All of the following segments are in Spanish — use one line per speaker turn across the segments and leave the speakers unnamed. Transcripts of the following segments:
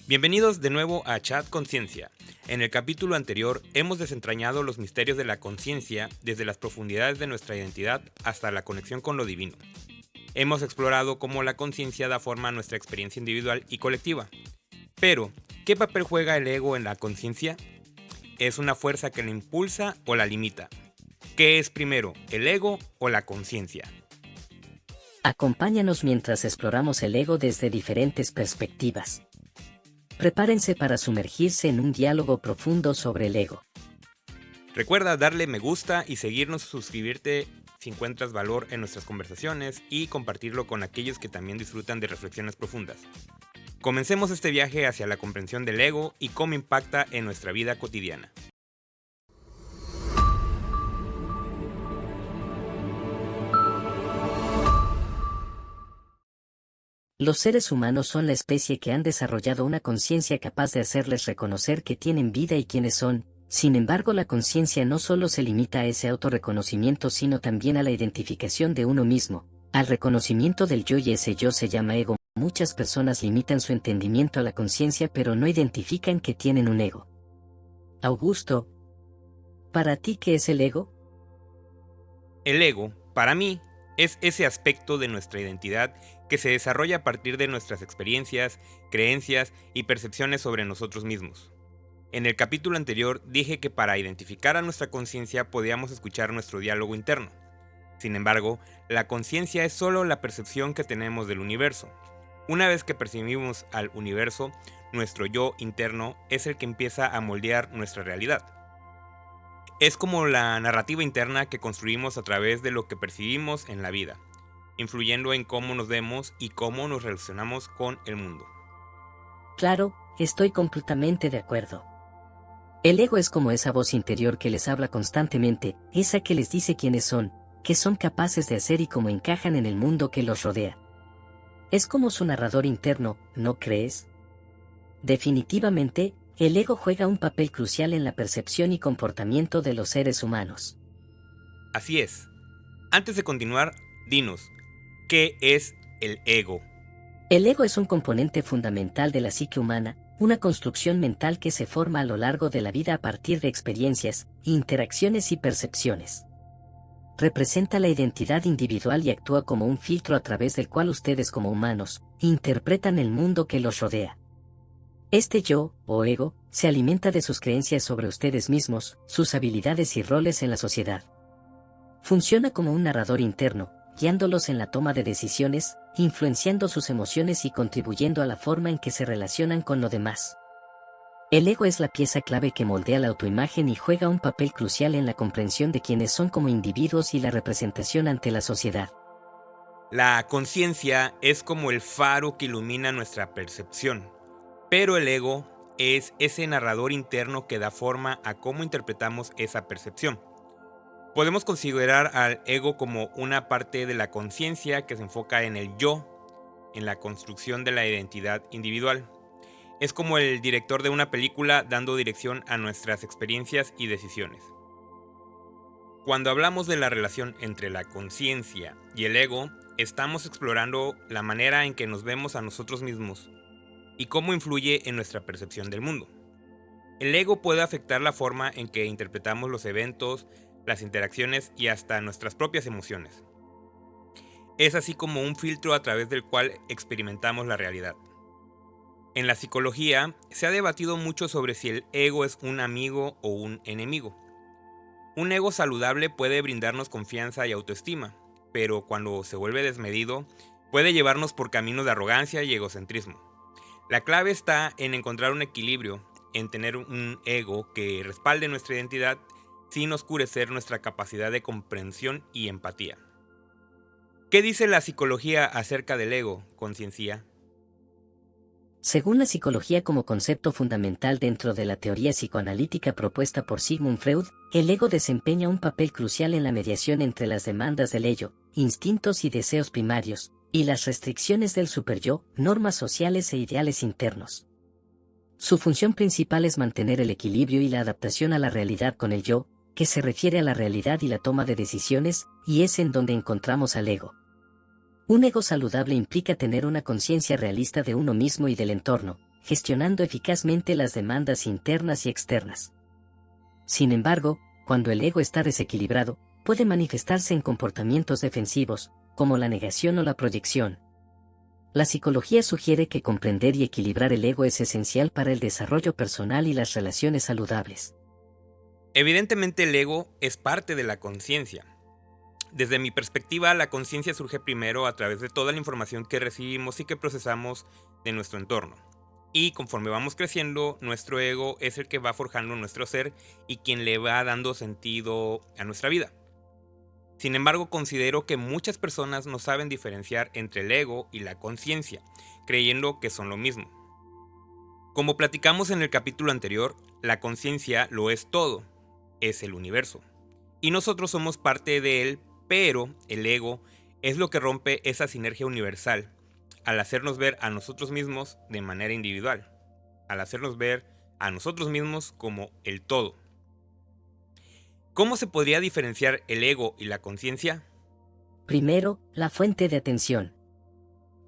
Bienvenidos de nuevo a Chat Conciencia. En el capítulo anterior hemos desentrañado los misterios de la conciencia desde las profundidades de nuestra identidad hasta la conexión con lo divino. Hemos explorado cómo la conciencia da forma a nuestra experiencia individual y colectiva. Pero, ¿qué papel juega el ego en la conciencia? ¿Es una fuerza que la impulsa o la limita? ¿Qué es primero, el ego o la conciencia?
Acompáñanos mientras exploramos el ego desde diferentes perspectivas. Prepárense para sumergirse en un diálogo profundo sobre el ego.
Recuerda darle me gusta y seguirnos, suscribirte si encuentras valor en nuestras conversaciones y compartirlo con aquellos que también disfrutan de reflexiones profundas. Comencemos este viaje hacia la comprensión del ego y cómo impacta en nuestra vida cotidiana.
Los seres humanos son la especie que han desarrollado una conciencia capaz de hacerles reconocer que tienen vida y quiénes son. Sin embargo, la conciencia no solo se limita a ese autorreconocimiento, sino también a la identificación de uno mismo, al reconocimiento del yo, y ese yo se llama ego. Muchas personas limitan su entendimiento a la conciencia, pero no identifican que tienen un ego. Augusto, ¿para ti qué es el ego?
El ego, para mí, es ese aspecto de nuestra identidad que se desarrolla a partir de nuestras experiencias, creencias y percepciones sobre nosotros mismos. En el capítulo anterior dije que para identificar a nuestra conciencia podíamos escuchar nuestro diálogo interno. Sin embargo, la conciencia es solo la percepción que tenemos del universo. Una vez que percibimos al universo, nuestro yo interno es el que empieza a moldear nuestra realidad. Es como la narrativa interna que construimos a través de lo que percibimos en la vida, influyendo en cómo nos vemos y cómo nos relacionamos con el mundo.
Claro, estoy completamente de acuerdo. El ego es como esa voz interior que les habla constantemente, esa que les dice quiénes son, qué son capaces de hacer y cómo encajan en el mundo que los rodea. Es como su narrador interno, ¿no crees? Definitivamente, el ego juega un papel crucial en la percepción y comportamiento de los seres humanos.
Así es. Antes de continuar, dinos, ¿qué es el ego?
El ego es un componente fundamental de la psique humana, una construcción mental que se forma a lo largo de la vida a partir de experiencias, interacciones y percepciones. Representa la identidad individual y actúa como un filtro a través del cual ustedes como humanos interpretan el mundo que los rodea. Este yo, o ego, se alimenta de sus creencias sobre ustedes mismos, sus habilidades y roles en la sociedad. Funciona como un narrador interno, guiándolos en la toma de decisiones, influenciando sus emociones y contribuyendo a la forma en que se relacionan con lo demás. El ego es la pieza clave que moldea la autoimagen y juega un papel crucial en la comprensión de quiénes son como individuos y la representación ante la sociedad.
La conciencia es como el faro que ilumina nuestra percepción, pero el ego es ese narrador interno que da forma a cómo interpretamos esa percepción. Podemos considerar al ego como una parte de la conciencia que se enfoca en el yo, en la construcción de la identidad individual. Es como el director de una película dando dirección a nuestras experiencias y decisiones. Cuando hablamos de la relación entre la conciencia y el ego, estamos explorando la manera en que nos vemos a nosotros mismos y cómo influye en nuestra percepción del mundo. El ego puede afectar la forma en que interpretamos los eventos, las interacciones y hasta nuestras propias emociones. Es así como un filtro a través del cual experimentamos la realidad. En la psicología se ha debatido mucho sobre si el ego es un amigo o un enemigo. Un ego saludable puede brindarnos confianza y autoestima, pero cuando se vuelve desmedido, puede llevarnos por caminos de arrogancia y egocentrismo. La clave está en encontrar un equilibrio, en tener un ego que respalde nuestra identidad sin oscurecer nuestra capacidad de comprensión y empatía. ¿Qué dice la psicología acerca del ego, conciencia?
Según la psicología como concepto fundamental dentro de la teoría psicoanalítica propuesta por Sigmund Freud, el ego desempeña un papel crucial en la mediación entre las demandas del ello, instintos y deseos primarios, y las restricciones del superyo, normas sociales e ideales internos. Su función principal es mantener el equilibrio y la adaptación a la realidad con el yo, que se refiere a la realidad y la toma de decisiones, y es en donde encontramos al ego. Un ego saludable implica tener una conciencia realista de uno mismo y del entorno, gestionando eficazmente las demandas internas y externas. Sin embargo, cuando el ego está desequilibrado, puede manifestarse en comportamientos defensivos, como la negación o la proyección. La psicología sugiere que comprender y equilibrar el ego es esencial para el desarrollo personal y las relaciones saludables.
Evidentemente el ego es parte de la conciencia. Desde mi perspectiva, la conciencia surge primero a través de toda la información que recibimos y que procesamos de nuestro entorno. Y conforme vamos creciendo, nuestro ego es el que va forjando nuestro ser y quien le va dando sentido a nuestra vida. Sin embargo, considero que muchas personas no saben diferenciar entre el ego y la conciencia, creyendo que son lo mismo. Como platicamos en el capítulo anterior, la conciencia lo es todo, es el universo. Y nosotros somos parte de él, pero el ego es lo que rompe esa sinergia universal, al hacernos ver a nosotros mismos de manera individual, al hacernos ver a nosotros mismos como el todo. ¿Cómo se podría diferenciar el ego y la conciencia?
Primero, la fuente de atención.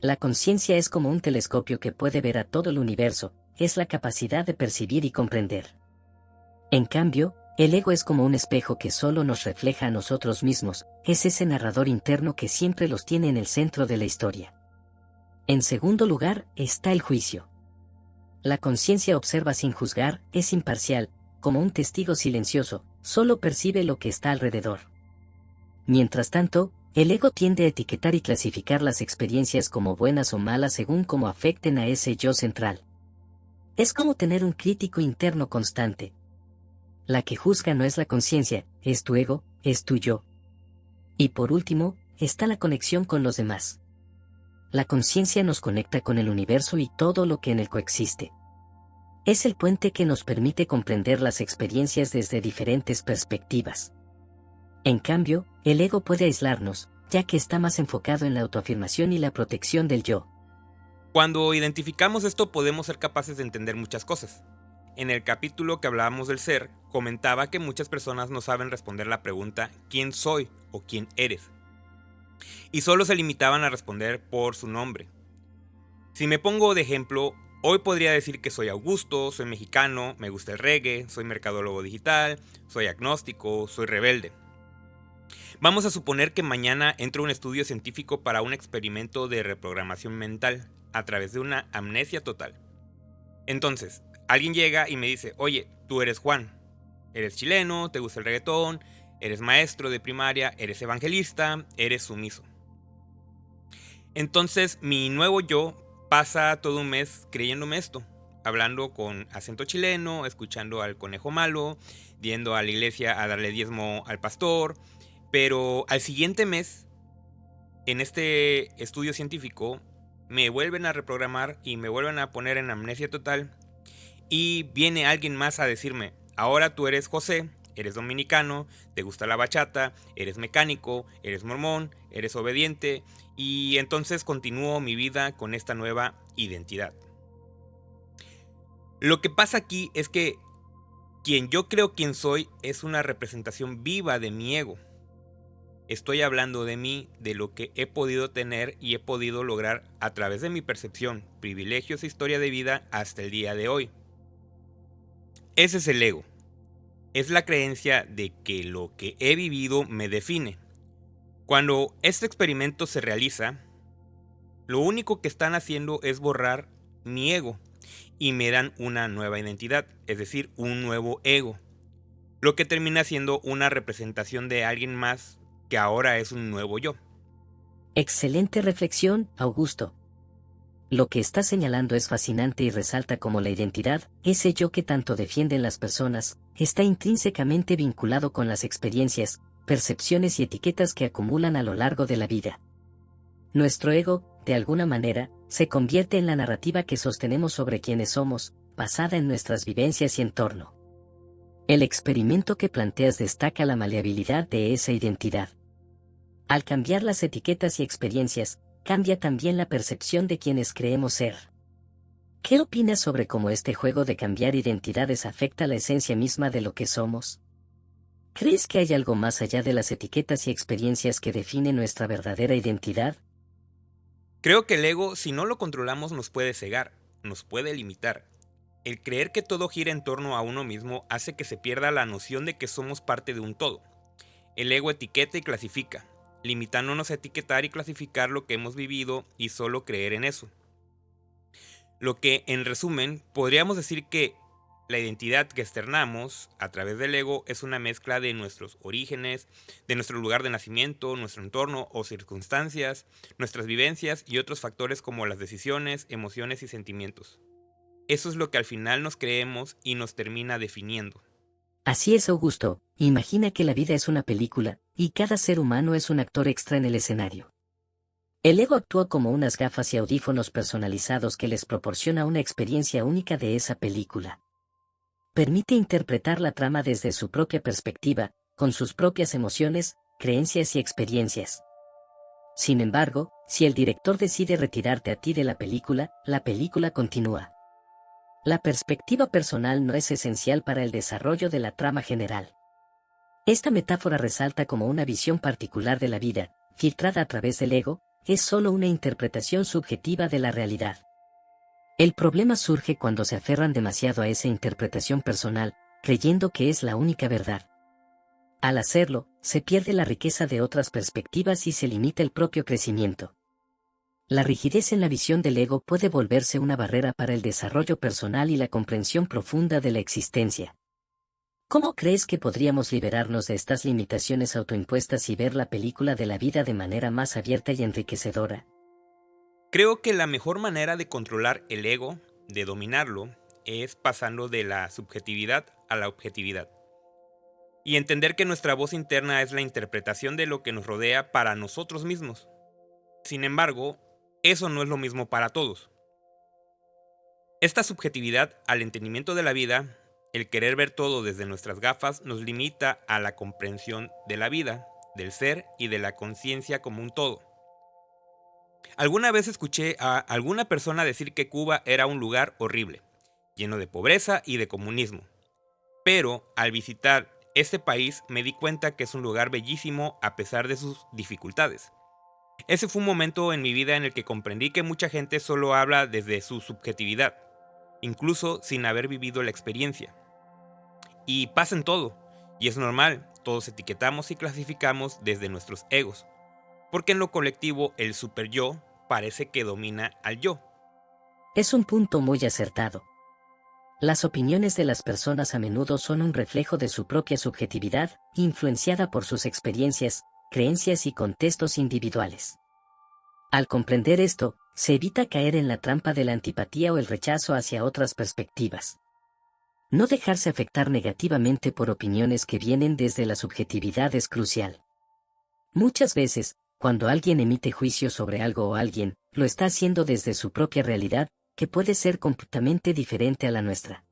La conciencia es como un telescopio que puede ver a todo el universo, es la capacidad de percibir y comprender. En cambio, el ego es como un espejo que solo nos refleja a nosotros mismos, es ese narrador interno que siempre los tiene en el centro de la historia. En segundo lugar, está el juicio. La conciencia observa sin juzgar, es imparcial, como un testigo silencioso, solo percibe lo que está alrededor. Mientras tanto, el ego tiende a etiquetar y clasificar las experiencias como buenas o malas según cómo afecten a ese yo central. Es como tener un crítico interno constante. La que juzga no es la conciencia, es tu ego, es tu yo. Y por último, está la conexión con los demás. La conciencia nos conecta con el universo y todo lo que en él coexiste. Es el puente que nos permite comprender las experiencias desde diferentes perspectivas. En cambio, el ego puede aislarnos, ya que está más enfocado en la autoafirmación y la protección del yo.
Cuando identificamos esto podemos ser capaces de entender muchas cosas. En el capítulo que hablábamos del ser, comentaba que muchas personas no saben responder la pregunta ¿quién soy o quién eres? Y solo se limitaban a responder por su nombre. Si me pongo de ejemplo, hoy podría decir que soy Augusto, soy mexicano, me gusta el reggae, soy mercadólogo digital, soy agnóstico, soy rebelde. Vamos a suponer que mañana entro a un estudio científico para un experimento de reprogramación mental a través de una amnesia total. Entonces, alguien llega y me dice, oye, tú eres Juan, eres chileno, te gusta el reggaetón, eres maestro de primaria, eres evangelista, eres sumiso. Entonces, mi nuevo yo pasa todo un mes creyéndome esto, hablando con acento chileno, escuchando al conejo malo, yendo a la iglesia a darle diezmo al pastor, pero al siguiente mes, en este estudio científico, me vuelven a reprogramar y me vuelven a poner en amnesia total y viene alguien más a decirme, ahora tú eres José, eres dominicano, te gusta la bachata, eres mecánico, eres mormón, eres obediente y entonces continúo mi vida con esta nueva identidad. Lo que pasa aquí es que quien yo creo quién soy es una representación viva de mi ego. Estoy hablando de mí, de lo que he podido tener y he podido lograr a través de mi percepción, privilegios e historia de vida hasta el día de hoy. Ese es el ego. Es la creencia de que lo que he vivido me define. Cuando este experimento se realiza, lo único que están haciendo es borrar mi ego y me dan una nueva identidad, es decir, un nuevo ego, lo que termina siendo una representación de alguien más que ahora es un nuevo yo.
Excelente reflexión, Augusto. Lo que está señalando es fascinante y resalta cómo la identidad, ese yo que tanto defienden las personas, está intrínsecamente vinculado con las experiencias, percepciones y etiquetas que acumulan a lo largo de la vida. Nuestro ego, de alguna manera, se convierte en la narrativa que sostenemos sobre quienes somos, basada en nuestras vivencias y entorno. El experimento que planteas destaca la maleabilidad de esa identidad. Al cambiar las etiquetas y experiencias, cambia también la percepción de quienes creemos ser. ¿Qué opinas sobre cómo este juego de cambiar identidades afecta la esencia misma de lo que somos? ¿Crees que hay algo más allá de las etiquetas y experiencias que define nuestra verdadera identidad?
Creo que el ego, si no lo controlamos, nos puede cegar. nos puede limitar. El creer que todo gira en torno a uno mismo hace que se pierda la noción de que somos parte de un todo. El ego etiqueta y clasifica, limitándonos a etiquetar y clasificar lo que hemos vivido y solo creer en eso. Lo que, en resumen, podríamos decir que la identidad que externamos a través del ego es una mezcla de nuestros orígenes, de nuestro lugar de nacimiento, nuestro entorno o circunstancias, nuestras vivencias y otros factores como las decisiones, emociones y sentimientos. Eso es lo que al final nos creemos y nos termina definiendo.
Así es, Augusto. Imagina que la vida es una película, y cada ser humano es un actor extra en el escenario. El ego actúa como unas gafas y audífonos personalizados que les proporciona una experiencia única de esa película. Permite interpretar la trama desde su propia perspectiva, con sus propias emociones, creencias y experiencias. Sin embargo, si el director decide retirarte a ti de la película continúa. La perspectiva personal no es esencial para el desarrollo de la trama general. Esta metáfora resalta como una visión particular de la vida, filtrada a través del ego, es solo una interpretación subjetiva de la realidad. El problema surge cuando se aferran demasiado a esa interpretación personal, creyendo que es la única verdad. Al hacerlo, se pierde la riqueza de otras perspectivas y se limita el propio crecimiento. La rigidez en la visión del ego puede volverse una barrera para el desarrollo personal y la comprensión profunda de la existencia. ¿Cómo crees que podríamos liberarnos de estas limitaciones autoimpuestas y ver la película de la vida de manera más abierta y enriquecedora?
Creo que la mejor manera de controlar el ego, de dominarlo, es pasando de la subjetividad a la objetividad. Y entender que nuestra voz interna es la interpretación de lo que nos rodea para nosotros mismos. Sin embargo, eso no es lo mismo para todos. Esta subjetividad al entendimiento de la vida, el querer ver todo desde nuestras gafas, nos limita a la comprensión de la vida, del ser y de la conciencia como un todo. Alguna vez escuché a alguna persona decir que Cuba era un lugar horrible, lleno de pobreza y de comunismo. Pero al visitar este país me di cuenta que es un lugar bellísimo a pesar de sus dificultades. Ese fue un momento en mi vida en el que comprendí que mucha gente solo habla desde su subjetividad, incluso sin haber vivido la experiencia. Y pasa en todo, y es normal, todos etiquetamos y clasificamos desde nuestros egos, porque en lo colectivo el super yo parece que domina al yo.
Es un punto muy acertado. Las opiniones de las personas a menudo son un reflejo de su propia subjetividad, influenciada por sus experiencias, creencias y contextos individuales. Al comprender esto, se evita caer en la trampa de la antipatía o el rechazo hacia otras perspectivas. No dejarse afectar negativamente por opiniones que vienen desde la subjetividad es crucial. Muchas veces, cuando alguien emite juicio sobre algo o alguien, lo está haciendo desde su propia realidad, que puede ser completamente diferente a la nuestra.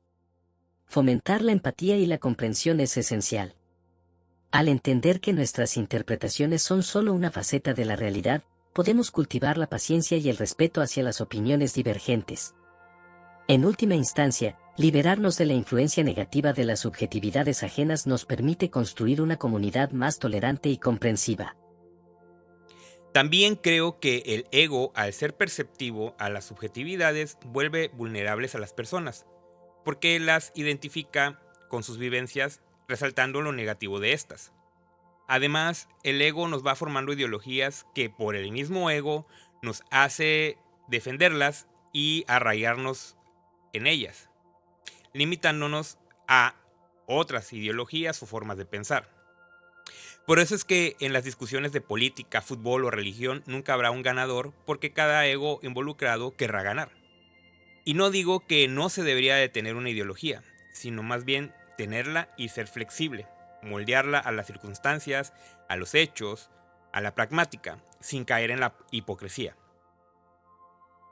Fomentar la empatía y la comprensión es esencial. Al entender que nuestras interpretaciones son solo una faceta de la realidad, podemos cultivar la paciencia y el respeto hacia las opiniones divergentes. En última instancia, liberarnos de la influencia negativa de las subjetividades ajenas nos permite construir una comunidad más tolerante y comprensiva.
También creo que el ego, al ser perceptivo a las subjetividades, vuelve vulnerables a las personas, porque las identifica con sus vivencias, resaltando lo negativo de estas. Además, el ego nos va formando ideologías que por el mismo ego nos hace defenderlas y arraigarnos en ellas, limitándonos a otras ideologías o formas de pensar. Por eso es que en las discusiones de política, fútbol o religión nunca habrá un ganador porque cada ego involucrado querrá ganar. Y no digo que no se debería de tener una ideología, sino más bien tenerla y ser flexible, moldearla a las circunstancias, a los hechos, a la pragmática, sin caer en la hipocresía.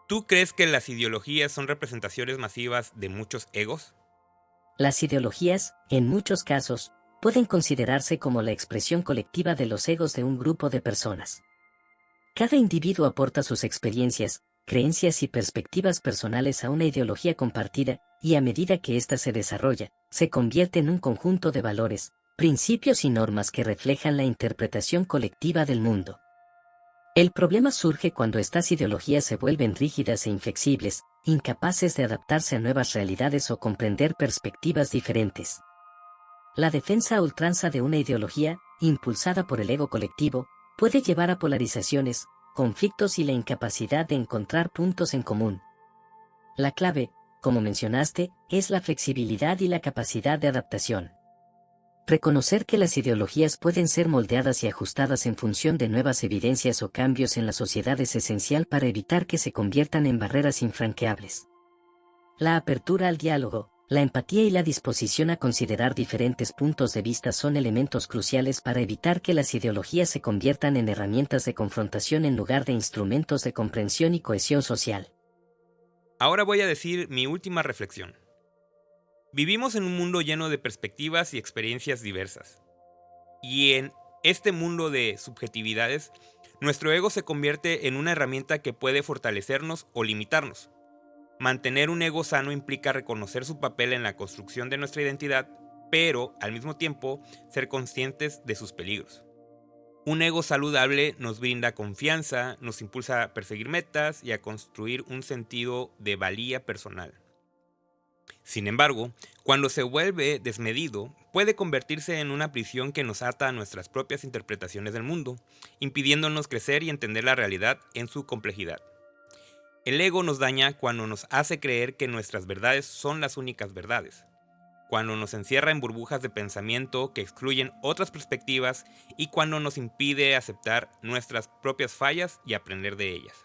¿Tú crees que las ideologías son representaciones masivas de muchos egos?
Las ideologías, en muchos casos, pueden considerarse como la expresión colectiva de los egos de un grupo de personas. Cada individuo aporta sus experiencias, creencias y perspectivas personales a una ideología compartida, y a medida que ésta se desarrolla, se convierte en un conjunto de valores, principios y normas que reflejan la interpretación colectiva del mundo. El problema surge cuando estas ideologías se vuelven rígidas e inflexibles, incapaces de adaptarse a nuevas realidades o comprender perspectivas diferentes. La defensa a ultranza de una ideología, impulsada por el ego colectivo, puede llevar a polarizaciones, conflictos y la incapacidad de encontrar puntos en común. La clave, como mencionaste, es la flexibilidad y la capacidad de adaptación. Reconocer que las ideologías pueden ser moldeadas y ajustadas en función de nuevas evidencias o cambios en la sociedad es esencial para evitar que se conviertan en barreras infranqueables. La apertura al diálogo, la empatía y la disposición a considerar diferentes puntos de vista son elementos cruciales para evitar que las ideologías se conviertan en herramientas de confrontación en lugar de instrumentos de comprensión y cohesión social.
Ahora voy a decir mi última reflexión. Vivimos en un mundo lleno de perspectivas y experiencias diversas. Y en este mundo de subjetividades, nuestro ego se convierte en una herramienta que puede fortalecernos o limitarnos. Mantener un ego sano implica reconocer su papel en la construcción de nuestra identidad, pero al mismo tiempo ser conscientes de sus peligros. Un ego saludable nos brinda confianza, nos impulsa a perseguir metas y a construir un sentido de valía personal. Sin embargo, cuando se vuelve desmedido, puede convertirse en una prisión que nos ata a nuestras propias interpretaciones del mundo, impidiéndonos crecer y entender la realidad en su complejidad. El ego nos daña cuando nos hace creer que nuestras verdades son las únicas verdades, cuando nos encierra en burbujas de pensamiento que excluyen otras perspectivas y cuando nos impide aceptar nuestras propias fallas y aprender de ellas.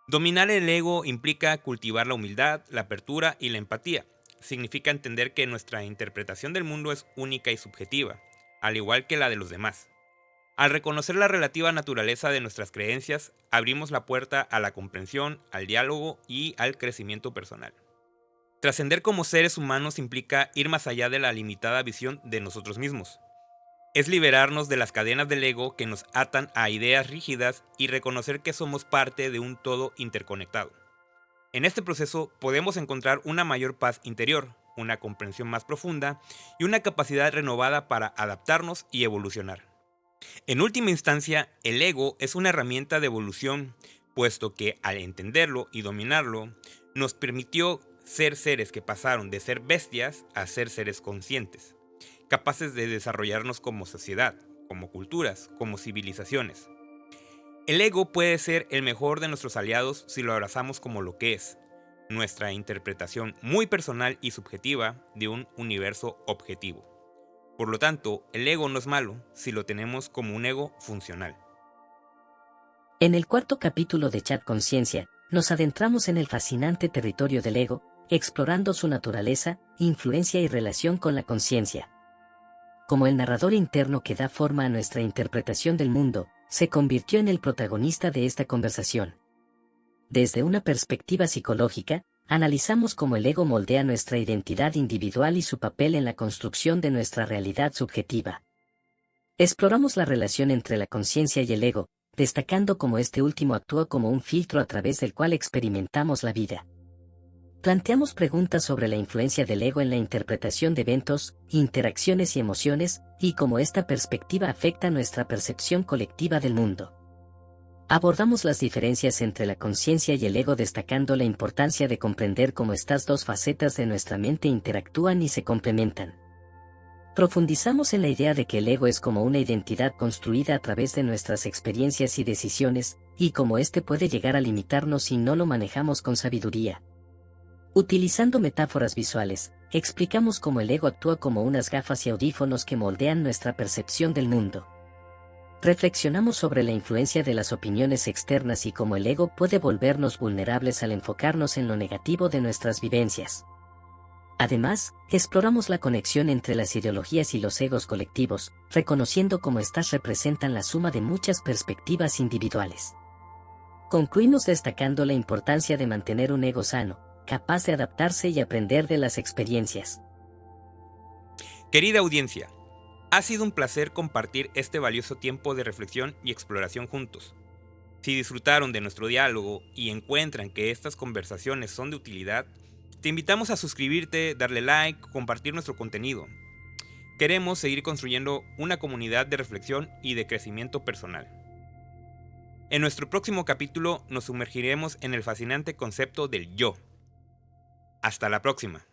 Dominar el ego implica cultivar la humildad, la apertura y la empatía. Significa entender que nuestra interpretación del mundo es única y subjetiva, al igual que la de los demás. Al reconocer la relativa naturaleza de nuestras creencias, abrimos la puerta a la comprensión, al diálogo y al crecimiento personal. Trascender como seres humanos implica ir más allá de la limitada visión de nosotros mismos. Es liberarnos de las cadenas del ego que nos atan a ideas rígidas y reconocer que somos parte de un todo interconectado. En este proceso podemos encontrar una mayor paz interior, una comprensión más profunda y una capacidad renovada para adaptarnos y evolucionar. En última instancia, el ego es una herramienta de evolución, puesto que al entenderlo y dominarlo, nos permitió ser seres que pasaron de ser bestias a ser seres conscientes, capaces de desarrollarnos como sociedad, como culturas, como civilizaciones. El ego puede ser el mejor de nuestros aliados si lo abrazamos como lo que es, nuestra interpretación muy personal y subjetiva de un universo objetivo. Por lo tanto, el ego no es malo si lo tenemos como un ego funcional.
En el cuarto capítulo de Chat Conciencia, nos adentramos en el fascinante territorio del ego, explorando su naturaleza, influencia y relación con la conciencia. Como el narrador interno que da forma a nuestra interpretación del mundo, se convirtió en el protagonista de esta conversación. Desde una perspectiva psicológica, analizamos cómo el ego moldea nuestra identidad individual y su papel en la construcción de nuestra realidad subjetiva. Exploramos la relación entre la conciencia y el ego, destacando cómo este último actúa como un filtro a través del cual experimentamos la vida. Planteamos preguntas sobre la influencia del ego en la interpretación de eventos, interacciones y emociones, y cómo esta perspectiva afecta nuestra percepción colectiva del mundo. Abordamos las diferencias entre la conciencia y el ego, destacando la importancia de comprender cómo estas dos facetas de nuestra mente interactúan y se complementan. Profundizamos en la idea de que el ego es como una identidad construida a través de nuestras experiencias y decisiones, y cómo éste puede llegar a limitarnos si no lo manejamos con sabiduría. Utilizando metáforas visuales, explicamos cómo el ego actúa como unas gafas y audífonos que moldean nuestra percepción del mundo. Reflexionamos sobre la influencia de las opiniones externas y cómo el ego puede volvernos vulnerables al enfocarnos en lo negativo de nuestras vivencias. Además, exploramos la conexión entre las ideologías y los egos colectivos, reconociendo cómo éstas representan la suma de muchas perspectivas individuales. Concluimos destacando la importancia de mantener un ego sano, capaz de adaptarse y aprender de las experiencias.
Querida audiencia, ha sido un placer compartir este valioso tiempo de reflexión y exploración juntos. Si disfrutaron de nuestro diálogo y encuentran que estas conversaciones son de utilidad, te invitamos a suscribirte, darle like, compartir nuestro contenido. Queremos seguir construyendo una comunidad de reflexión y de crecimiento personal. En nuestro próximo capítulo nos sumergiremos en el fascinante concepto del yo. Hasta la próxima.